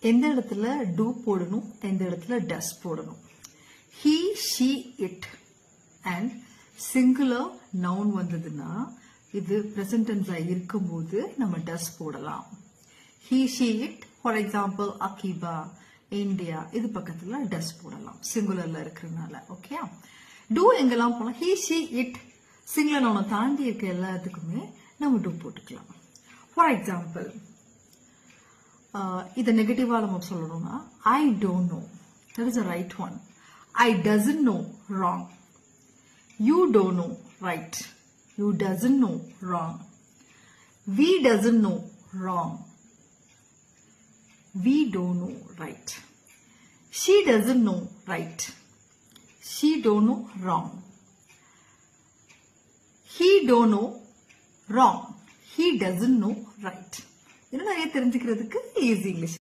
எந்த இடத்துல do போடணும், எந்த இடத்துல does போடணும். He, she, it and singular noun வந்ததுன்னா இது present tense இருக்கும்போது நம்ம does போடலாம். He, she, it, for example, Akiba, India, இது பக்கத்துல does போடலாம். சிங்குலர்ல இருக்கிறதுனால. ஓகே. do எங்கெல்லாம் போலாம்? He, she, it, சிங்குலர் நவுனை தாண்டி இருக்க எல்லாத்துக்குமே நம்ம do போட்டுக்கலாம். For example, இதை நெகட்டிவா நம்ம சொல்லணும்னா I don't know. That is the right one. I doesn't know. Wrong. You don't know. Right. You doesn't know. Wrong. We doesn't know. Wrong. We don't know. Right. She doesn't know. Right. She don't know. Wrong. He don't know. Wrong. He doesn't know. Right. இது நிறைய தெரிஞ்சுக்கிறதுக்கு easy English.